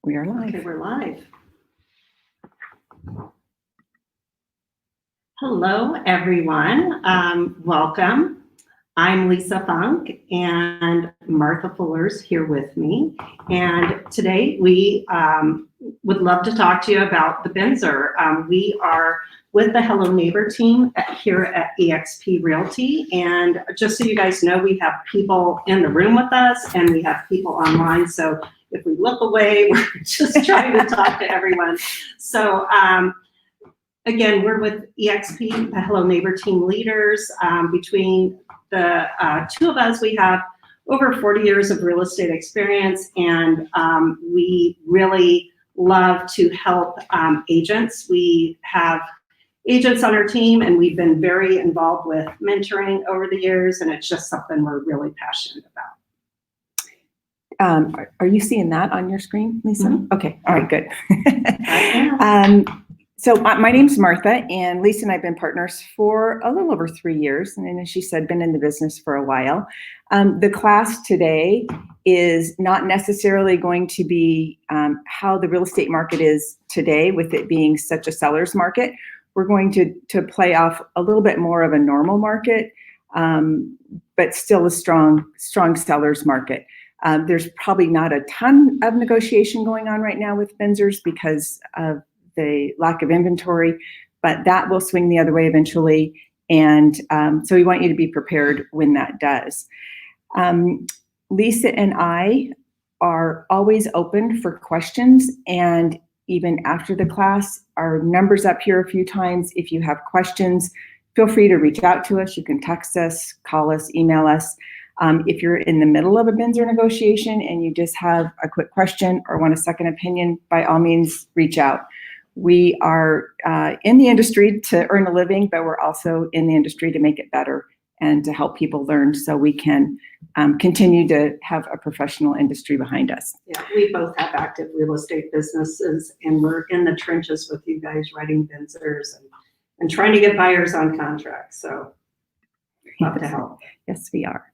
We are live. Okay, we're live. Hello, everyone. Welcome. I'm Lisa Funk, and Martha Fuller's here with me. And today we would love to talk to you about the BINSR. We are with the Hello Neighbor team here at eXp Realty. And just so you guys know, we have people in the room with us and we have people online. So if we look away, we're just trying to talk to everyone. So again, we're with eXp, the Hello Neighbor team leaders. Between the two of us, we have over 40 years of real estate experience, and we really love to help agents. We have agents on our team, and we've been very involved with mentoring over the years, and it's just something we're really passionate about. Are you seeing that on your screen, Lisa? Mm-hmm. Okay, all right, good. So my name's Martha, and Lisa and I have been partners for a little over 3 years, and as she said, been in the business for a while. The class today is not necessarily going to be how the real estate market is today, with it being such a seller's market. We're going to play off a little bit more of a normal market, but still a strong seller's market. There's probably not a ton of negotiation going on right now with BINSRs because of the lack of inventory, but that will swing the other way eventually. And so we want you to be prepared when that does. Lisa and I are always open for questions, and even after the class, our number's up here a few times. If you have questions, feel free to reach out to us. You can text us, call us, email us. If you're in the middle of a BINSR negotiation and you just have a quick question or want a second opinion, by all means, reach out. We are in the industry to earn a living, but we're also in the industry to make it better and to help people learn so we can continue to have a professional industry behind us. Yeah, we both have active real estate businesses, and we're in the trenches with you guys writing BINSRs and trying to get buyers on contract. So love to help. Yes, we are.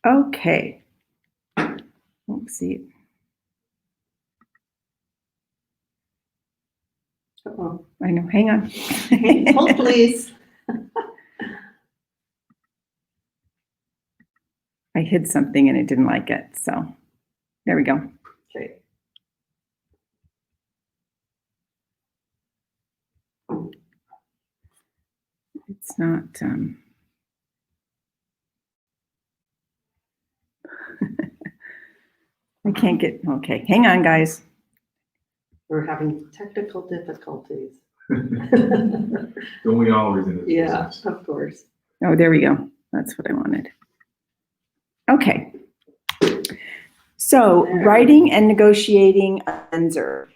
Okay. Let's see. Uh-oh. I know. Hang on. Hold, please. I hid something and it didn't like it. So there we go. Okay. It's not. I can't get. Okay. Hang on, guys. We're having technical difficulties. Don't we always in this business? Yeah, of course. Oh, there we go. That's what I wanted. Okay. So writing and negotiating a BINSR.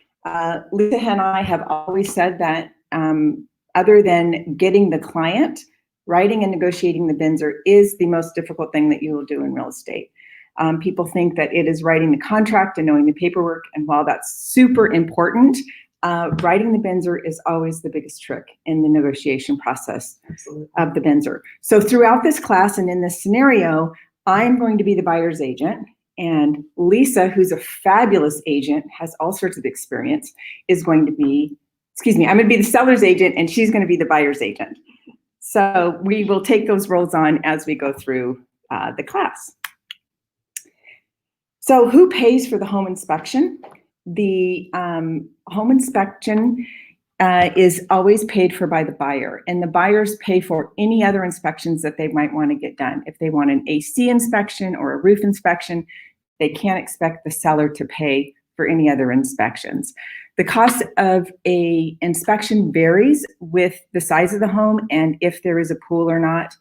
Lisa and I have always said that other than getting the client, writing and negotiating the BINSR is the most difficult thing that you will do in real estate. People think that it is writing the contract and knowing the paperwork, and while that's super important, writing the BINSR is always the biggest trick in the negotiation process. Absolutely. Of the BINSR. So throughout this class and in this scenario, I'm going to be the buyer's agent, and Lisa, who's a fabulous agent, has all sorts of experience, is going to be, I'm going to be the seller's agent, and she's going to be the buyer's agent. So we will take those roles on as we go through the class. So who pays for the home inspection? The home inspection is always paid for by the buyer, and the buyers pay for any other inspections that they might want to get done. If they want an AC inspection or a roof inspection, they can't expect the seller to pay for any other inspections. The cost of a inspection varies with the size of the home and if there is a pool or not.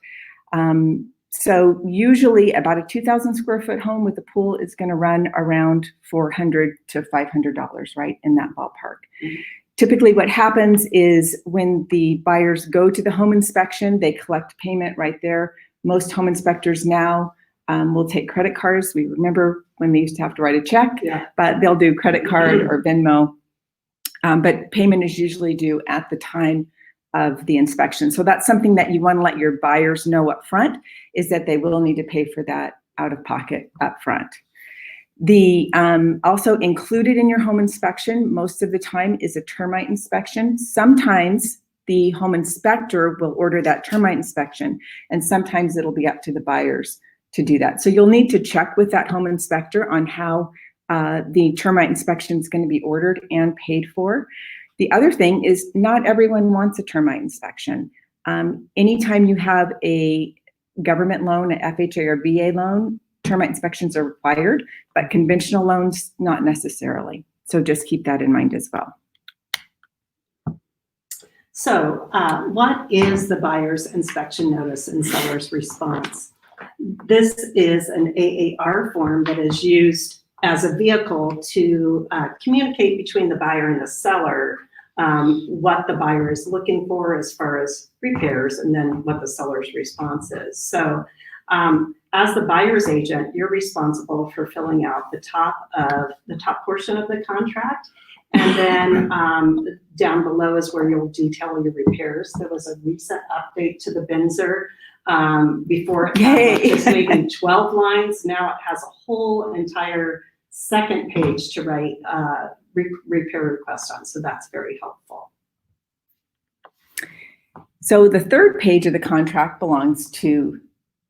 So usually about a 2,000 square foot home with a pool is going to run around $400 to $500, right, in that ballpark. Mm-hmm. Typically what happens is when the buyers go to the home inspection, they collect payment right there. Most home inspectors now will take credit cards. We remember when they used to have to write a check, but they'll do credit card or Venmo. But payment is usually due at the time of the inspection. So that's something that you want to let your buyers know up front, is that they will need to pay for that out of pocket up front. The also included in your home inspection most of the time is a termite inspection. Sometimes the home inspector will order that termite inspection, and sometimes it'll be up to the buyers to do that. So you'll need to check with that home inspector on how the termite inspection is going to be ordered and paid for. The other thing is not everyone wants a termite inspection. Anytime you have a government loan, an FHA or VA loan, termite inspections are required, but conventional loans, not necessarily. So just keep that in mind as well. So what is the buyer's inspection notice and seller's response? This is an AAR form that is used as a vehicle to communicate between the buyer and the seller what the buyer is looking for as far as repairs, and then what the seller's response is. So as the buyer's agent, you're responsible for filling out the top portion of the contract. And then down below is where you'll detail your repairs. There was a recent update to the BINSR. Before it had just maybe 12 lines. Now it has a whole entire second page to write repair request on. So that's very helpful. So the third page of the contract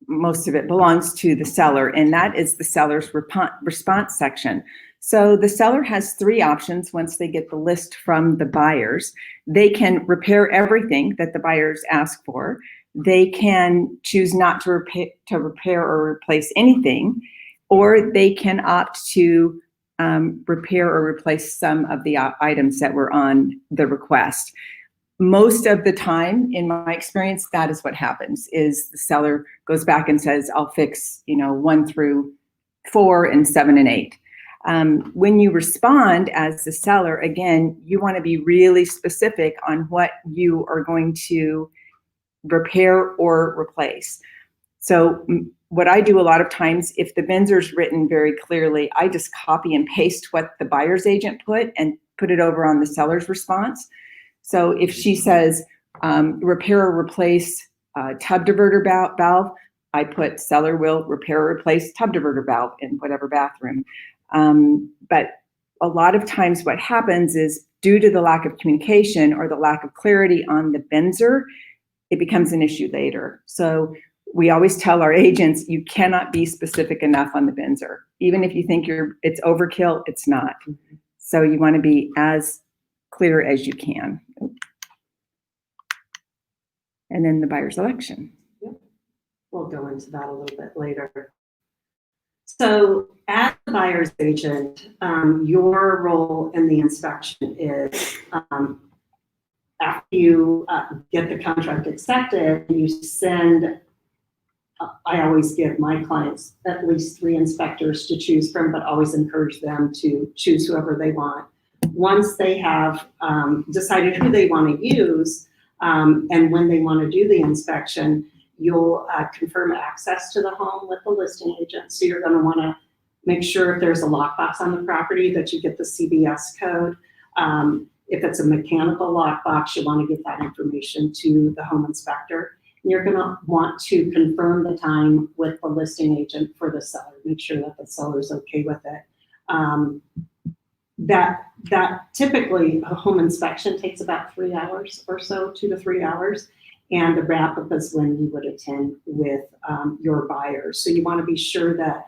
most of it belongs to the seller, and that is the seller's response section. So the seller has three options once they get the list from the buyers. They can repair everything that the buyers ask for. They can choose not to repair or replace anything, or they can opt to repair or replace some of the items that were on the request. Most of the time, in my experience, that is what happens, is the seller goes back and says, I'll fix 1 through 4 and 7 and 8. When you respond as the seller, again, you want to be really specific on what you are going to repair or replace. So what I do a lot of times, if the BINSR is written very clearly, I just copy and paste what the buyer's agent put and put it over on the seller's response. So if she says repair or replace tub diverter valve, I put seller will repair or replace tub diverter valve in whatever bathroom. But a lot of times what happens is, due to the lack of communication or the lack of clarity on the BINSR, it becomes an issue later. So we always tell our agents, you cannot be specific enough on the BINSR. Even if you think it's overkill, it's not. So you want to be as clear as you can. And then the buyer's election. Yep. We'll go into that a little bit later. So as the buyer's agent, your role in the inspection is after you get the contract accepted, you send, I always give my clients at least 3 inspectors to choose from, but always encourage them to choose whoever they want. Once they have decided who they want to use and when they want to do the inspection, you'll confirm access to the home with the listing agent. So you're going to want to make sure if there's a lockbox on the property that you get the CBS code. If it's a mechanical lockbox, you want to get that information to the home inspector. And you're going to want to confirm the time with the listing agent for the seller. Make sure that the seller is okay with it. That typically a home inspection takes about 3 hours or so, 2 to 3 hours. And the wrap up is when you would attend with your buyers. So you want to be sure that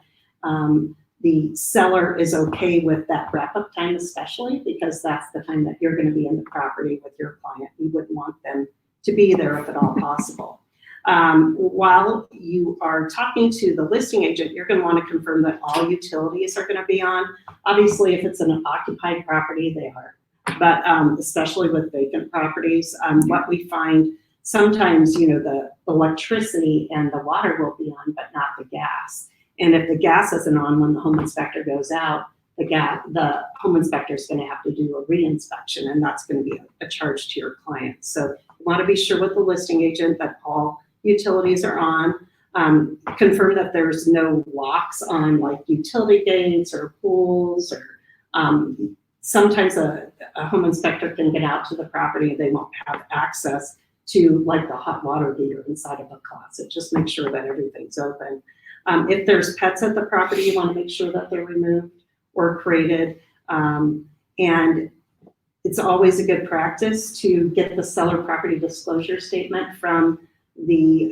the seller is okay with that wrap up time, especially because that's the time that you're going to be in the property with your client. You wouldn't want them to be there if at all possible. While you are talking to the listing agent, you're going to want to confirm that all utilities are going to be on. Obviously, if it's an occupied property, they are. But especially with vacant properties, what we find sometimes, the electricity and the water will be on, but not the gas. And if the gas isn't on when the home inspector goes out, the home inspector is going to have to do a re-inspection, and that's going to be a charge to your client. So you want to be sure with the listing agent that all utilities are on. Confirm that there's no locks on like utility gates or pools, or sometimes a home inspector can get out to the property and they won't have access to like the hot water heater inside of a closet. Just make sure that everything's open. If there's pets at the property, you want to make sure that they're removed. or created. And it's always a good practice to get the seller property disclosure statement from the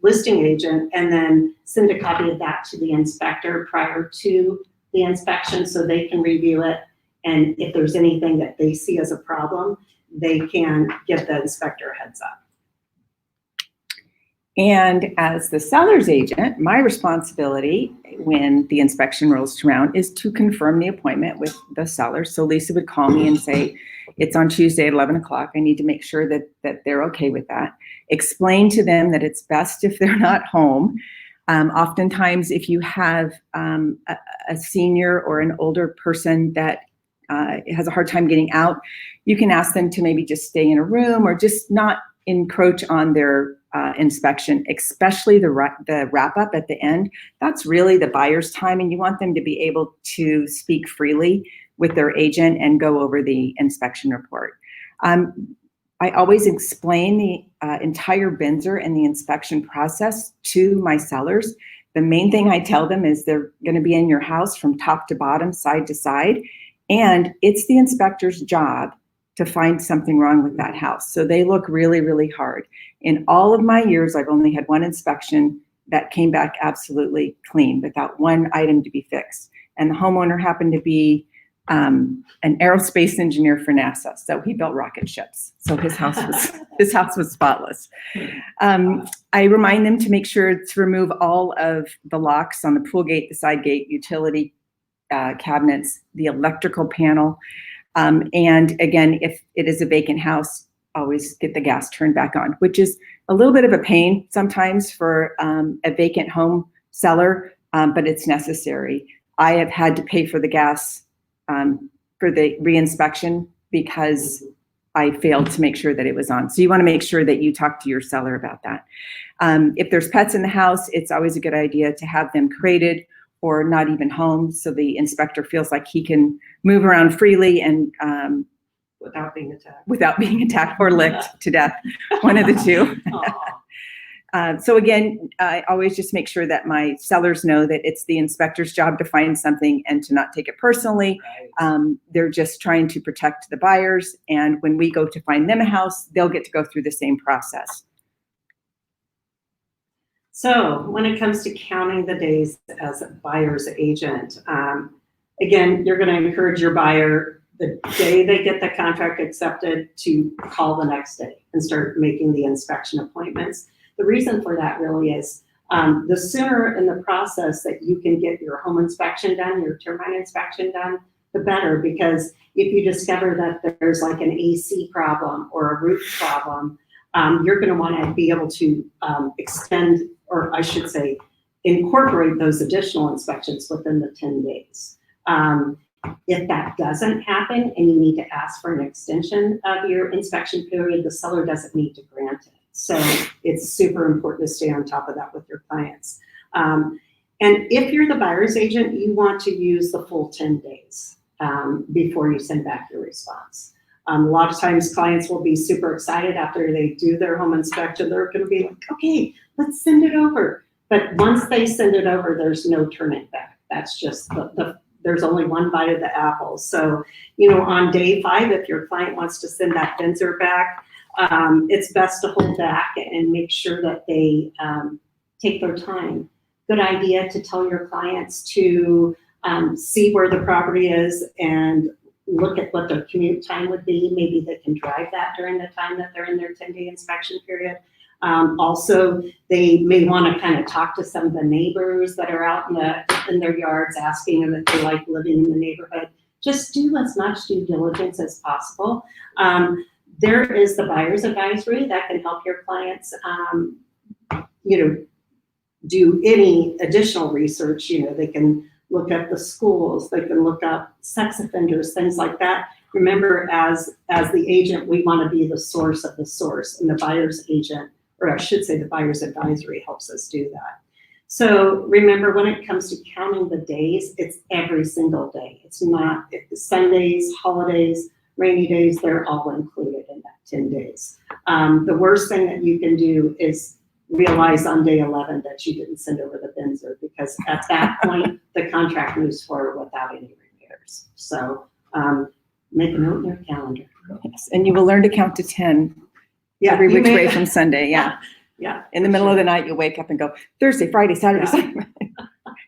listing agent and then send a copy of that to the inspector prior to the inspection so they can review it. And if there's anything that they see as a problem, they can give the inspector a heads up. And as the seller's agent, my responsibility when the inspection rolls around is to confirm the appointment with the seller. So Lisa would call me and say, it's on Tuesday at 11 o'clock. I need to make sure that they're okay with that. Explain to them that it's best if they're not home. Oftentimes, if you have a senior or an older person that has a hard time getting out, you can ask them to maybe just stay in a room or just not encroach on their inspection, especially the wrap up at the end. That's really the buyer's time, and you want them to be able to speak freely with their agent and go over the inspection report. I always explain the entire BINSR and the inspection process to my sellers. The main thing I tell them is they're going to be in your house from top to bottom, side to side, and it's the inspector's job to find something wrong with that house. So they look really, really hard. In all of my years, I've only had one inspection that came back absolutely clean without one item to be fixed. And the homeowner happened to be an aerospace engineer for NASA. So he built rocket ships. So his house was spotless. I remind them to make sure to remove all of the locks on the pool gate, the side gate, utility cabinets, the electrical panel. And again, if it is a vacant house, always get the gas turned back on, which is a little bit of a pain sometimes for a vacant home seller, but it's necessary. I have had to pay for the gas for the reinspection because I failed to make sure that it was on. So you want to make sure that you talk to your seller about that. If there's pets in the house, it's always a good idea to have them crated or not even home, so the inspector feels like he can move around freely and Without being attacked. Without being attacked or licked to death, one of the two. So again, I always just make sure that my sellers know that it's the inspector's job to find something and to not take it personally. Right. They're just trying to protect the buyers, and when we go to find them a house, they'll get to go through the same process. So when it comes to counting the days as a buyer's agent, again, you're going to encourage your buyer the day they get the contract accepted to call the next day and start making the inspection appointments. The reason for that really is the sooner in the process that you can get your home inspection done, your termite inspection done, the better, because if you discover that there's like an AC problem or a roof problem, you're going to want to be able to extend, or I should say, incorporate those additional inspections within the 10 days. If that doesn't happen and you need to ask for an extension of your inspection period, the seller doesn't need to grant it. So it's super important to stay on top of that with your clients. And if you're the buyer's agent, you want to use the full 10 days before you send back your response. A lot of times clients will be super excited after they do their home inspection. They're going to be like, okay, let's send it over. But once they send it over, there's no turning back. That's just there's only one bite of the apple. So, you know, on day 5, if your client wants to send that BINSR back, it's best to hold back and make sure that they take their time. Good idea to tell your clients to see where the property is and look at what their commute time would be. Maybe they can drive that during the time that they're in their 10-day inspection period. Also, they may want to kind of talk to some of the neighbors that are out in their yards, asking them if they like living in the neighborhood. Just do as much due diligence as possible. There is the buyer's advisory that can help your clients, you know, do any additional research. You know, they can look at the schools, they can look up sex offenders, things like that. Remember, as the agent, we want to be the source of the source, and the buyer's agent, or I should say the buyer's advisory, helps us do that. So remember, when it comes to counting the days, it's every single day. It's not Sundays, holidays, rainy days, they're all included in that 10 days. The worst thing that you can do is realize on day 11 that you didn't send over the BINSR, because at that point, the contract moves forward without any repair. buyers. So make a note in your calendar. Yes, and you will learn to count to 10 Yeah, every you which may- way from Sunday. Yeah. Yeah. In the middle of the night, you'll wake up and go Thursday, Friday, Saturday, Yeah. Sunday.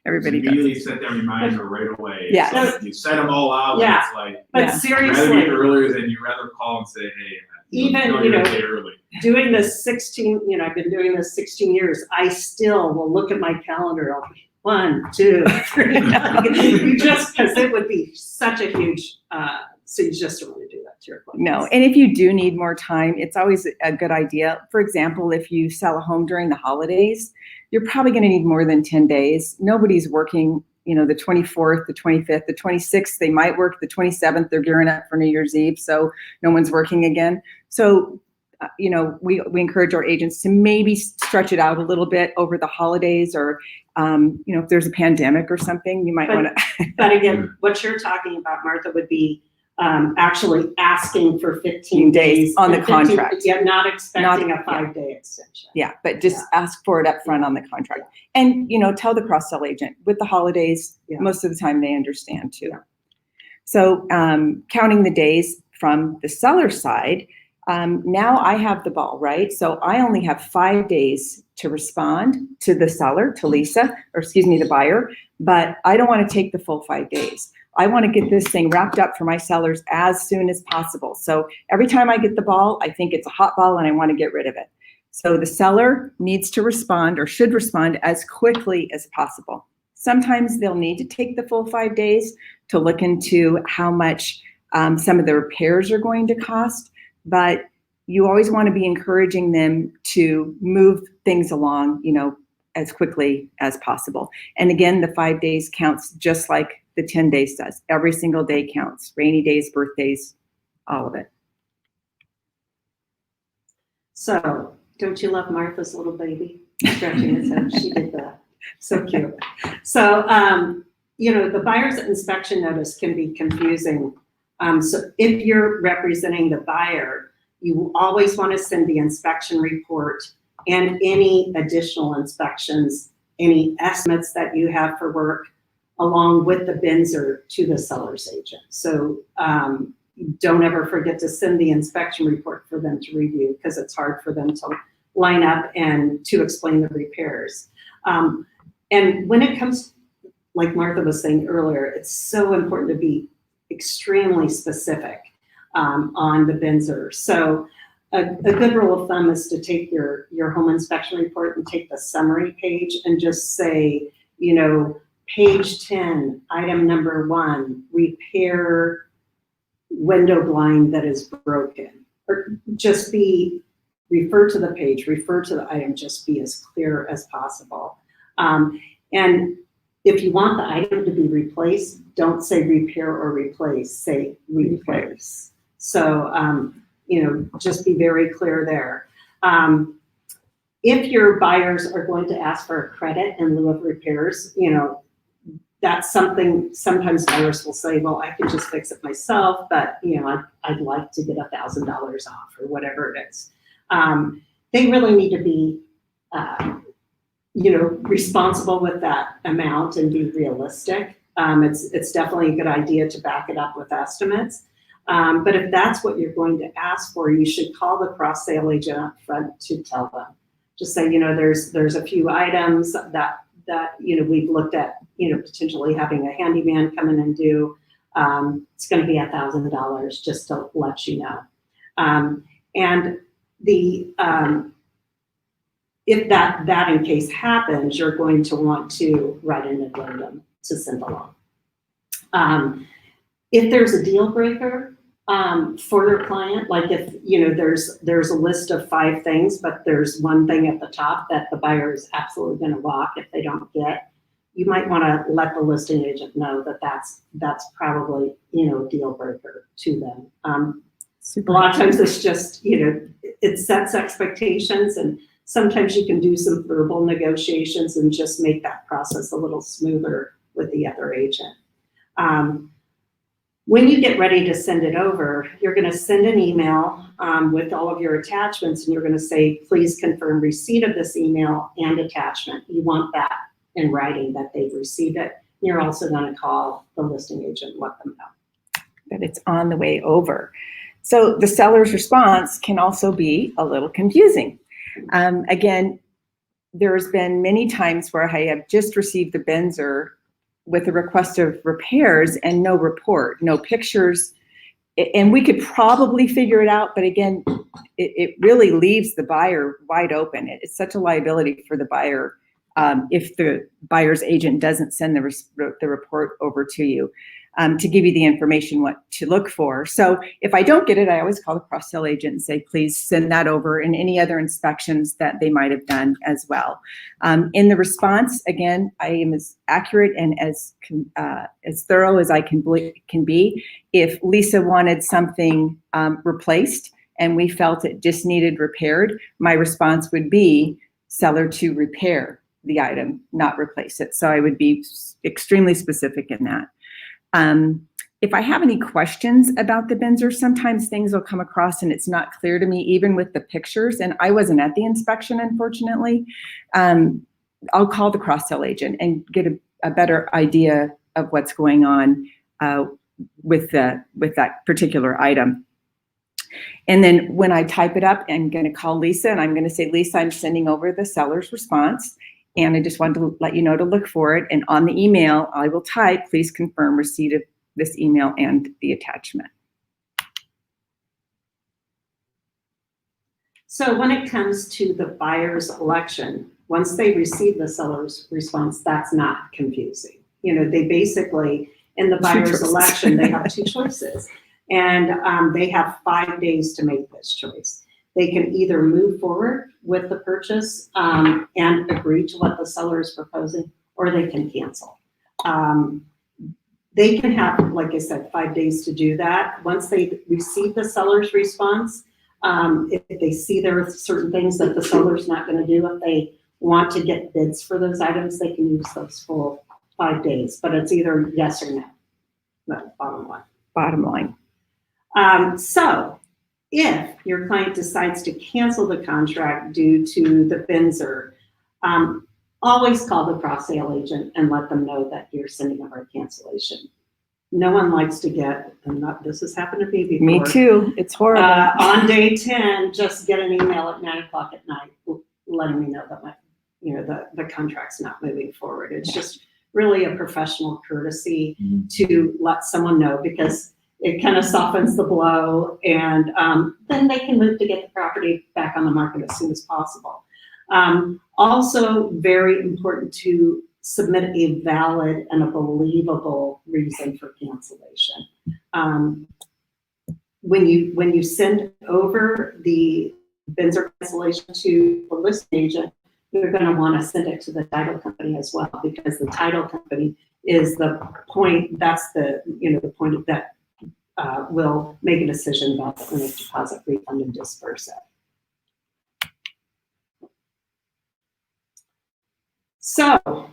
Everybody You does. immediately set that reminder right away. Yes. So you set them all out, Yeah. and it's like, But Yeah. rather seriously, be earlier than you rather call and say, hey, Even, you're you know, a day early. doing this 16, I've been doing this 16 years, I still will look at my calendar, I'll be 1, 2, 3. Just because it would be such a huge, so you just don't want to do that to your clients. No, and if you do need more time, it's always a good idea. For example, if you sell a home during the holidays, you're probably going to need more than 10 days. Nobody's working, the 24th, the 25th, the 26th, they might work the 27th, they're gearing up for New Year's Eve, so no one's working again. So, we encourage our agents to maybe stretch it out a little bit over the holidays, or, if there's a pandemic or something, you might want to. But again, what you're talking about, Martha, would be actually asking for 15 days on the and 15 contract. Yeah, not expecting Not- a 5-day extension. Yeah, but just ask for it up front on the contract. And, tell the cross-sell agent with the holidays, Yeah. most of the time they understand too. Yeah. So counting the days from the seller side, now I have the ball, right? So I only have 5 days to respond to the seller, to Lisa, or excuse me, the buyer, but I don't want to take the full 5 days. I want to get this thing wrapped up for my sellers as soon as possible. So every time I get the ball, I think it's a hot ball and I want to get rid of it. So the seller needs to respond, or should respond, as quickly as possible. Sometimes they'll need to take the full 5 days to look into how much some of the repairs are going to cost, but you always want to be encouraging them to move things along, as quickly as possible. And again, the 5 days counts just like the 10 days does. Every single day counts. Rainy days, birthdays, all of it. So, don't you love Martha's little baby stretching his head? She did that. So cute. So, the buyer's inspection notice can be confusing. So if you're representing the buyer, you always want to send the inspection report and any additional inspections, any estimates that you have for work, along with the BINSR to the seller's agent. So don't ever forget to send the inspection report for them to review, because it's hard for them to line up and to explain the repairs. And when it comes, like Martha was saying earlier, it's so important to be extremely specific on the BINSR. So a good rule of thumb is to take your home inspection report and take the summary page and just say, page 10, item number 1, repair window blind that is broken. Or just refer to the page, refer to the item, just be as clear as possible. And if you want the item to be replaced, don't say repair or replace, say replace. So, just be very clear there. If your buyers are going to ask for a credit in lieu of repairs, that's something, sometimes buyers will say, well, I can just fix it myself, but, I'd like to get $1,000 off or whatever it is. They really need to be, responsible with that amount and be realistic. It's definitely a good idea to back it up with estimates. But if that's what you're going to ask for, you should call the cross sale agent up front to tell them. Just say, there's a few items that we've looked at, potentially having a handyman come in and do. It's going to be $1,000, just to let you know. And if that in case happens, you're going to want to write an addendum to send along. If there's a deal breaker for your client, like if there's a list of 5 things, but there's one thing at the top that the buyer is absolutely going to walk if they don't get, you might want to let the listing agent know that that's probably a deal breaker to them. A lot of times it's just it sets expectations, and sometimes you can do some verbal negotiations and just make that process a little smoother with the other agent. When you get ready to send it over, you're going to send an email with all of your attachments, and you're going to say, please confirm receipt of this email and attachment. You want that in writing, that they've received it You're also going to call the listing agent and let them know that it's on the way over. So the seller's response can also be a little confusing. Again, there's been many times where I have just received the BINSR with a request of repairs and no report, no pictures, and we could probably figure it out, but again, it really leaves the buyer wide open. It's such a liability for the buyer if the buyer's agent doesn't send the report over to you to give you the information what to look for. So if I don't get it, I always call the cross-sell agent and say, please send that over, and any other inspections that they might have done as well. In the response, again, I am as accurate and as thorough as I can be. If Lisa wanted something replaced and we felt it just needed repaired, my response would be seller to repair the item, not replace it. So I would be extremely specific in that. If I have any questions about the BINSR, sometimes things will come across and it's not clear to me, even with the pictures, and I wasn't at the inspection, unfortunately. I'll call the cross-sell agent and get a better idea of what's going on with that particular item. And then when I type it up, I'm going to call Lisa and I'm going to say, Lisa, I'm sending over the seller's response. And I just wanted to let you know to look for it. And on the email, I will type, please confirm receipt of this email and the attachment. So when it comes to the buyer's election, once they receive the seller's response, that's not confusing. You know, they basically, in the buyer's election, they have two choices. And they have 5 days to make this choice. They can either move forward with the purchase and agree to what the seller is proposing, or they can cancel. They can have, like I said, 5 days to do that. Once they receive the seller's response, if they see there are certain things that the seller's not going to do, if they want to get bids for those items, they can use those full 5 days. But it's either yes or no. That's bottom line. Bottom line. So if your client decides to cancel the contract due to the BINSR, always call the cross-sale agent and let them know that you're sending over a cancellation. No one likes to get, this has happened to me before. Me too. It's horrible. On day 10, just get an email at 9 o'clock at night letting me know that the contract's not moving forward. It's just really a professional courtesy to let someone know, because it kind of softens the blow, and then they can move to get the property back on the market as soon as possible. Also, very important to submit a valid and a believable reason for cancellation. When you send over the BINSR cancellation to the listing agent, you're going to want to send it to the title company as well, because the title company is the point. That's the point that will make a decision about the earnest deposit refund and disperse it. So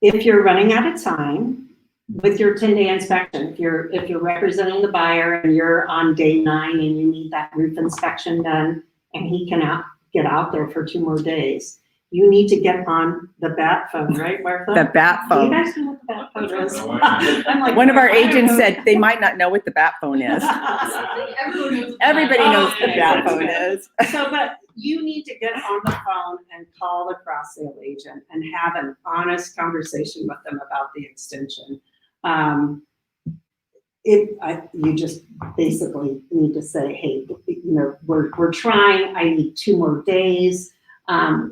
if you're running out of time with your 10-day inspection, if you're representing the buyer and you're on day 9 and you need that roof inspection done and he cannot get out there for 2 more days, you need to get on the bat phone, right, Martha? The bat phone. Do you guys know what the bat phone is? I'm like, One of our agents said they might not know what the bat phone is. Everybody knows what the bat phone is. So, but you need to get on the phone and call the cross-sale agent and have an honest conversation with them about the extension. You just basically need to say, hey, we're trying. I need 2 more days.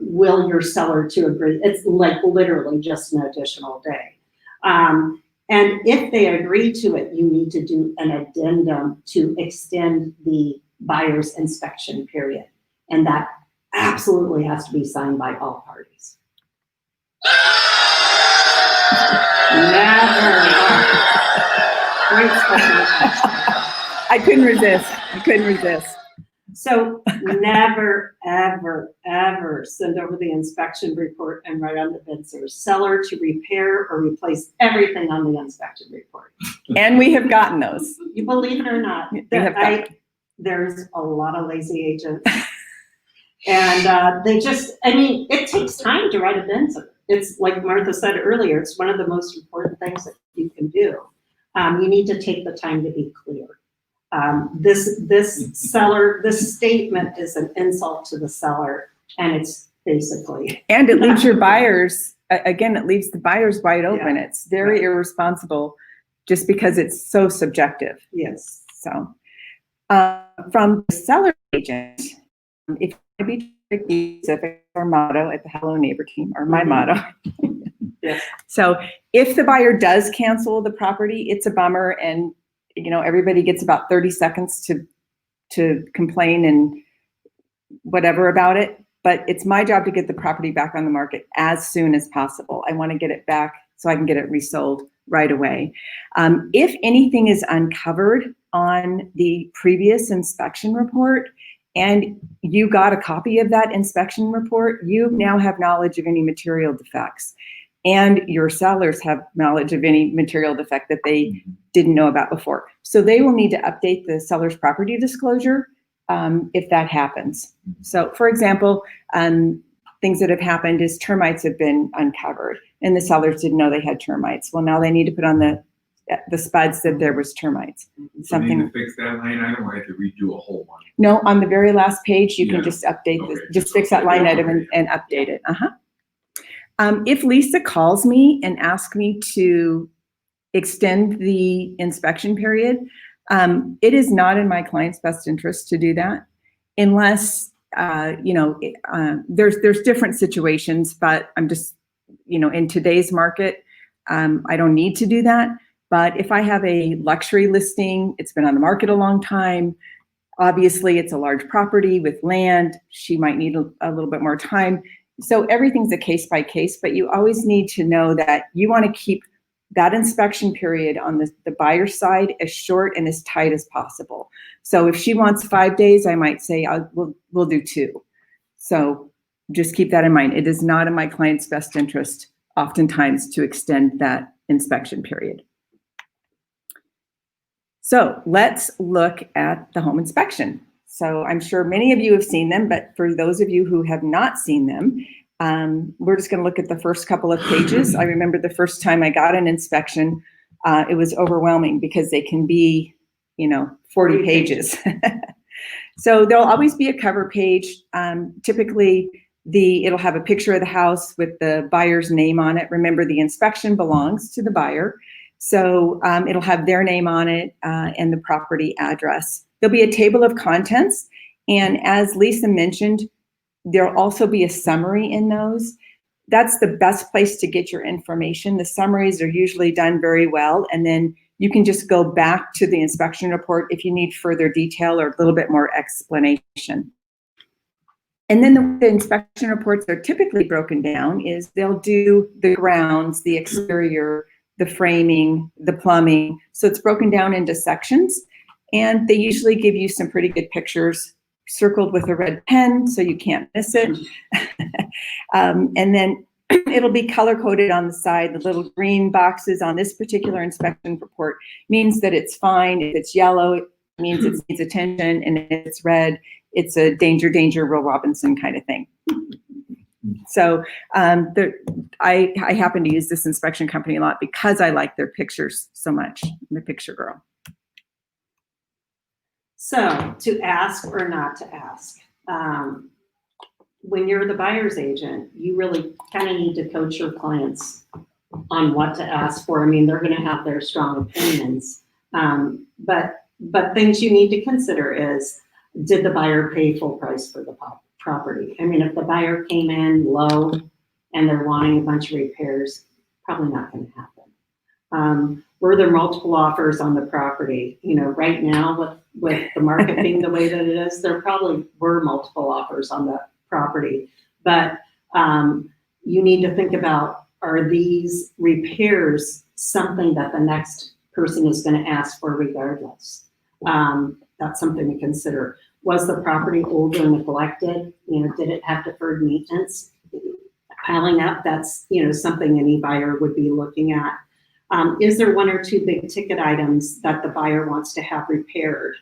Will your seller to agree? It's like literally just an additional day. And if they agree to it, you need to do an addendum to extend the buyer's inspection period. And that absolutely has to be signed by all parties. Never. Great special. I couldn't resist. So never, ever, ever send over the inspection report and write on the BINSR seller to repair or replace everything on the inspection report. And we have gotten those. You believe it or not, there's a lot of lazy agents. And it takes time to write a BINSR. it's like Martha said earlier, it's one of the most important things that you can do. You need to take the time to be clear. This statement is an insult to the seller, and it's basically. And it leaves your buyers, again, it leaves the buyers wide open. Yeah. It's very Right. irresponsible just because it's so subjective. Yes. So from the seller agent, if you want to be specific, our motto at the Hello Neighbor team, or my motto. Yes. So if the buyer does cancel the property, it's a bummer, and everybody gets about 30 seconds to complain and whatever about it. But it's my job to get the property back on the market as soon as possible. I want to get it back so I can get it resold right away. If anything is uncovered on the previous inspection report and you got a copy of that inspection report, you now have knowledge of any material defects. And your sellers have knowledge of any material defect that they didn't know about before. So they will need to update the seller's property disclosure if that happens. So for example, things that have happened is termites have been uncovered and the sellers didn't know they had termites. Well, now they need to put on the spuds that there was termites. So you need to fix that line item, or I have to redo a whole one? No, on the very last page, you can Yeah. just update Okay. just fix that line item and update it. If Lisa calls me and asks me to extend the inspection period, it is not in my client's best interest to do that unless, there's different situations, but I'm just, in today's market, I don't need to do that. But if I have a luxury listing, it's been on the market a long time, obviously it's a large property with land, she might need a little bit more time. So everything's a case by case, but you always need to know that you want to keep that inspection period on the buyer's side as short and as tight as possible. So if she wants 5 days, I might say we'll do 2. So just keep that in mind. It is not in my client's best interest oftentimes to extend that inspection period. So let's look at the home inspection. So I'm sure many of you have seen them, but for those of you who have not seen them, we're just going to look at the first couple of pages. I remember the first time I got an inspection, it was overwhelming because they can be, 40 pages. So there'll always be a cover page. Typically, it'll have a picture of the house with the buyer's name on it. Remember, the inspection belongs to the buyer. So it'll have their name on it and the property address. There'll be a table of contents. And as Lisa mentioned, there'll also be a summary in those. That's the best place to get your information. The summaries are usually done very well. And then you can just go back to the inspection report if you need further detail or a little bit more explanation. And then the inspection reports are typically broken down is they'll do the grounds, the exterior, the framing, the plumbing. So it's broken down into sections. And they usually give you some pretty good pictures circled with a red pen so you can't miss it. And then it'll be color coded on the side. The little green boxes on this particular inspection report means that it's fine. If it's yellow, it means it needs attention. And if it's red, it's a danger, danger, Will Robinson kind of thing. So I happen to use this inspection company a lot because I like their pictures so much. I'm a picture girl. So to ask or not to ask. When you're the buyer's agent, you really kind of need to coach your clients on what to ask for. I mean, they're going to have their strong opinions, but things you need to consider is, did the buyer pay full price for the property? I mean, if the buyer came in low and they're wanting a bunch of repairs, probably not going to happen. Were there multiple offers on the property? Right now with the market being the way that it is, there probably were multiple offers on the property, but you need to think about, are these repairs something that the next person is going to ask for regardless? That's something to consider. Was the property old or neglected? Did it have deferred maintenance? Piling up, that's something any buyer would be looking at. Is there 1 or 2 big ticket items that the buyer wants to have repaired?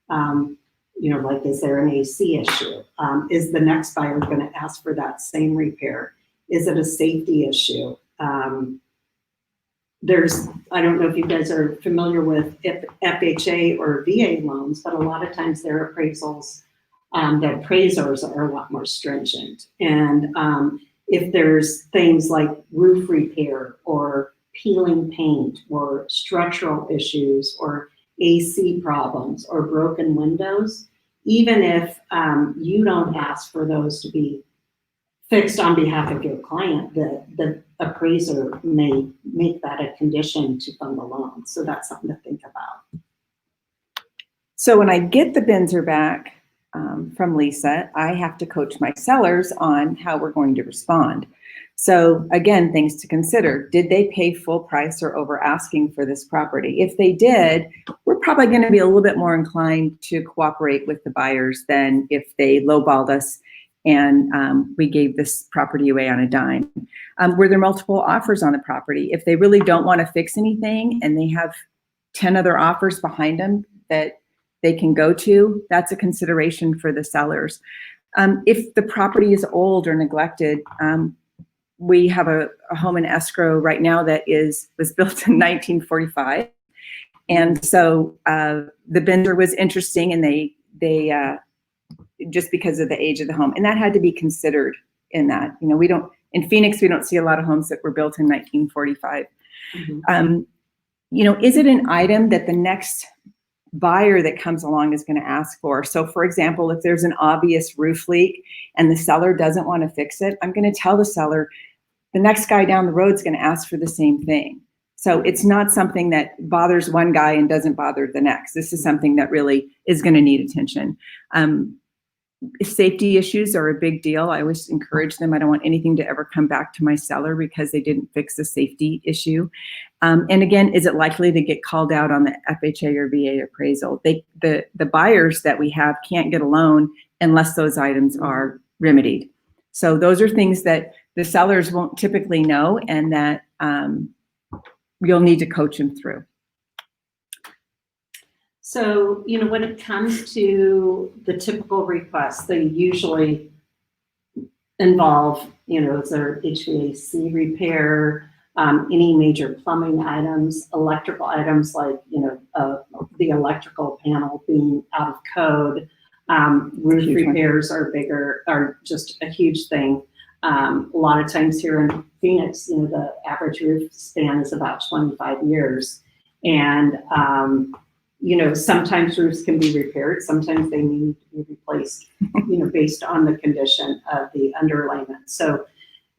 Like, is there an AC issue? Is the next buyer going to ask for that same repair? Is it a safety issue? I don't know if you guys are familiar with FHA or VA loans, but a lot of times their appraisals, the appraisers are a lot more stringent. And if there's things like roof repair or peeling paint or structural issues or AC problems or broken windows, even if you don't ask for those to be fixed on behalf of your client, the appraiser may make that a condition to fund the loan. So that's something to think about. So when I get the BINSR back from Lisa, I have to coach my sellers on how we're going to respond. So again, things to consider. Did they pay full price or over asking for this property? If they did, we're probably going to be a little bit more inclined to cooperate with the buyers than if they lowballed us and we gave this property away on a dime. Were there multiple offers on the property? If they really don't want to fix anything and they have 10 other offers behind them that they can go to, that's a consideration for the sellers. If the property is old or neglected, we have a home in escrow right now that was built in 1945. And so the BINSR was interesting, and they just because of the age of the home, and that had to be considered in that. You know, in Phoenix, we don't see a lot of homes that were built in 1945. Mm-hmm. You know, is it an item that the next buyer that comes along is going to ask for? So for example, if there's an obvious roof leak and the seller doesn't want to fix it, I'm going to tell the seller the next guy down the road is going to ask for the same thing. So it's not something that bothers one guy and doesn't bother the next. This is something that really is going to need attention. Safety issues are a big deal. I always encourage them. I don't want anything to ever come back to my seller because they didn't fix the safety issue. And again, is it likely to get called out on the FHA or VA appraisal? The buyers that we have can't get a loan unless those items are remedied. So those are things that the sellers won't typically know, and that you'll need to coach them through. So, you know, when it comes to the typical requests, they usually involve, you know, is there HVAC repair, any major plumbing items, electrical items like, you know, the electrical panel being out of code. Roof repairs are just a huge thing. A lot of times here in Phoenix, you know, the average roof span is about 25 years. And, you know, sometimes roofs can be repaired, sometimes they need to be replaced, you know, based on the condition of the underlayment. So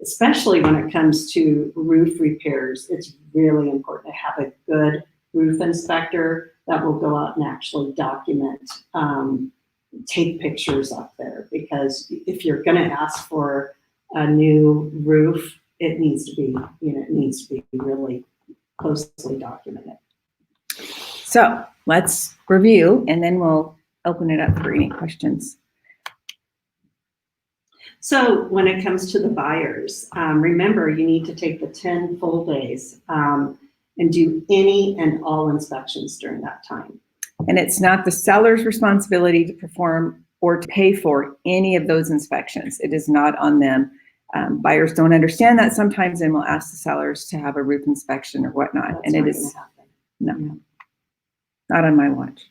especially when it comes to roof repairs, it's really important to have a good roof inspector that will go out and actually document, take pictures up there, because if you're going to ask for a new roof, it needs to be, you know, it needs to be really closely documented. So let's review, and then we'll open it up for any questions. So when it comes to the buyers, remember, you need to take the 10 full days and do any and all inspections during that time. And it's not the seller's responsibility to perform or to pay for any of those inspections. It is not on them. Buyers don't understand that sometimes, and will ask the sellers to have a roof inspection or whatnot. That's and it is no, yeah. Not on my watch.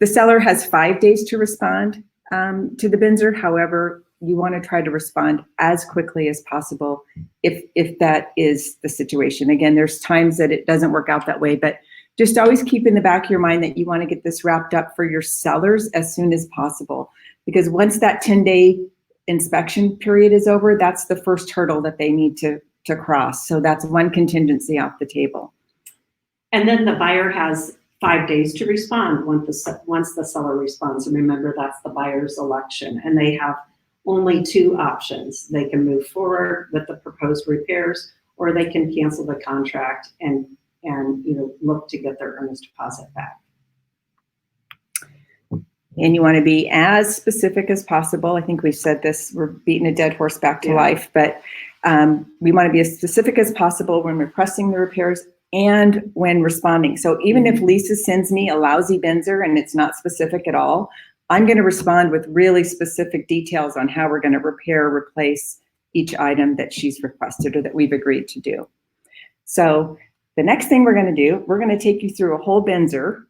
The seller has 5 days to respond to the BINSR. However, you want to try to respond as quickly as possible if that is the situation. Again, there's times that it doesn't work out that way, but just always keep in the back of your mind that you want to get this wrapped up for your sellers as soon as possible, because once that 10-day inspection period is over, that's the first hurdle that they need to cross. So that's one contingency off the table. And then the buyer has 5 days to respond once the seller responds. And remember, that's the buyer's election, and they have only 2 options. They can move forward with the proposed repairs, or they can cancel the contract and you know, look to get their earnest deposit back. And you want to be as specific as possible. I think we've said this, we're beating a dead horse back to life, but we want to be as specific as possible when requesting the repairs and when responding. So even if Lisa sends me a lousy BINSR and it's not specific at all, I'm going to respond with really specific details on how we're going to repair, replace, each item that she's requested or that we've agreed to do. So the next thing we're going to do, we're going to take you through a whole BINSR.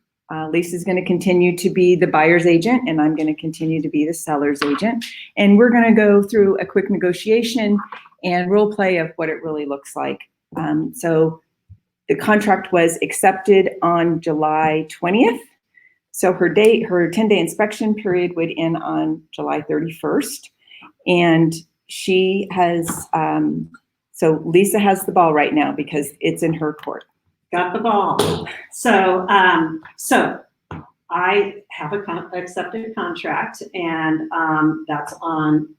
Lisa's going to continue to be the buyer's agent, and I'm going to continue to be the seller's agent. And we're going to go through a quick negotiation and role play of what it really looks like. So the contract was accepted on July 20th. So her 10-day inspection period would end on July 31st. And she has, so Lisa has the ball right now because it's in her court. Got the ball. So, I have accepted contract, and that's on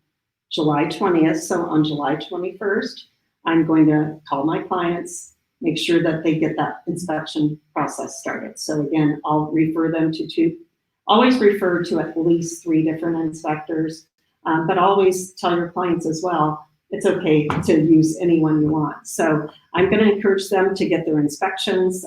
July 20th. So on July 21st, I'm going to call my clients, make sure that they get that inspection process started. So again, I'll refer them to always refer to at least 3 different inspectors, but always tell your clients as well, it's okay to use anyone you want. So I'm going to encourage them to get their inspections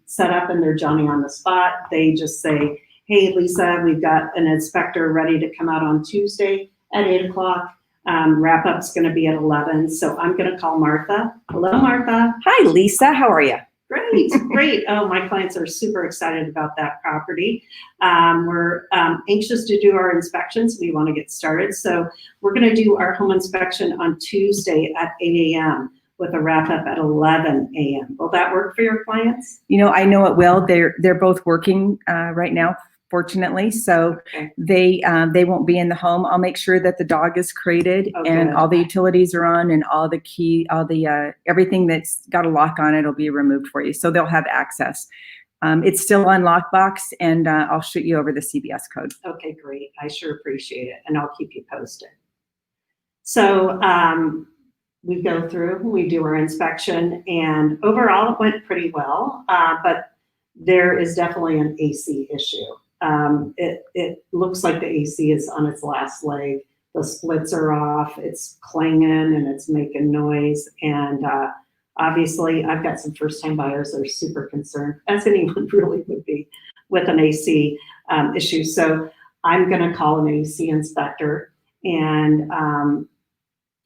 set up, and they're Johnny on the spot. They just say, hey, Lisa, we've got an inspector ready to come out on Tuesday at 8 o'clock. Wrap up's going to be at 11. So I'm going to call Martha. Hello, Martha. Hi, Lisa. How are you? Great, great. Oh, my clients are super excited about that property. We're anxious to do our inspections. We want to get started. So we're going to do our home inspection on Tuesday at 8 a.m. with a wrap up at 11 a.m. Will that work for your clients? You know, I know it will. They're both working right now, fortunately. So Okay. they won't be in the home. I'll make sure that the dog is crated and good. all the utilities are on and all the everything that's got a lock on it will be removed for you. So they'll have access. It's still on lockbox, and I'll shoot you over the CBS code. Okay, great. I sure appreciate it, and I'll keep you posted. So we go through, we do our inspection, and overall it went pretty well, but there is definitely an AC issue. It looks like the AC is on its last leg. The splits are off, it's clanging and it's making noise. And obviously I've got some first-time buyers that are super concerned, as anyone really would be, with an AC issue. So I'm gonna call an AC inspector, and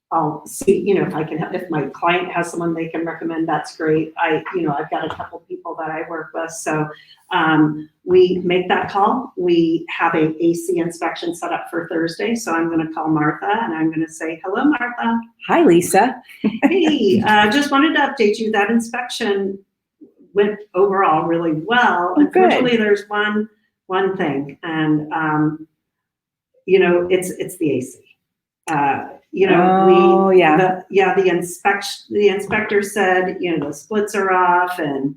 I'll see, if my client has someone they can recommend, that's great. I've got a couple people that I work with. So we make that call. We have a AC inspection set up for Thursday. So I'm going to call Martha, and I'm going to say, hello, Martha. Hi, Lisa. Hey, just wanted to update you. That inspection went overall really well. Oh, unfortunately, there's one thing, and it's the AC. The inspector said, the splits are off, and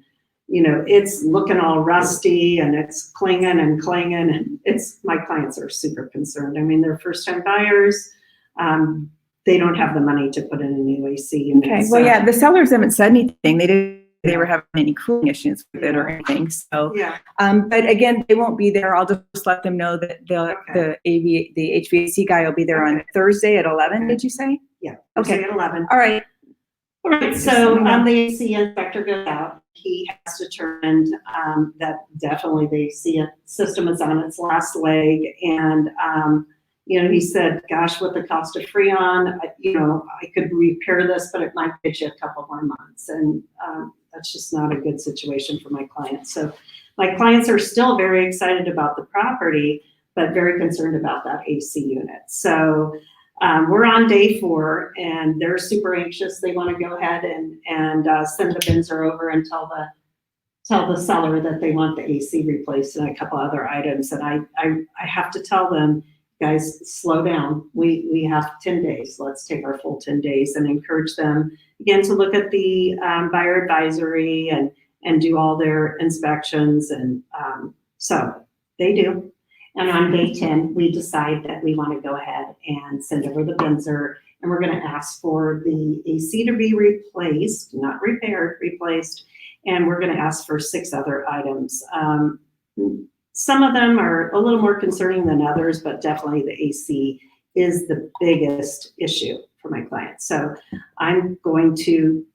it's looking all rusty, and it's clanging, and my clients are super concerned. I mean, they're first-time buyers. They don't have the money to put in a new AC unit. Okay. Well, yeah, the sellers haven't said anything. They were having any cooling issues with it or anything. So, yeah. But again, they won't be there. I'll just let them know that the HVAC guy will be there on Thursday at 11. Did you say? Yeah. Okay. Thursday at 11. All right. All right. So the AC inspector goes out. He has determined that definitely the AC system is on its last leg, and he said, gosh, with the cost of Freon, I could repair this, but it might get you a couple more months. And that's just not a good situation for my clients. So my clients are still very excited about the property, but very concerned about that AC unit. So we're on day 4, and they're super anxious. They want to go ahead and send the BINSR over and tell the seller that they want the AC replaced and a couple other items. And I have to tell them, guys, slow down. We have 10 days. Let's take our full 10 days and encourage them again to look at the buyer advisory and do all their inspections. And so they do. And on day 10, we decide that we want to go ahead and send over the BINSR, and we're going to ask for the AC to be replaced, not repaired, replaced. And we're going to ask for 6 other items. Some of them are a little more concerning than others, but definitely the AC is the biggest issue for my clients. So I'm going to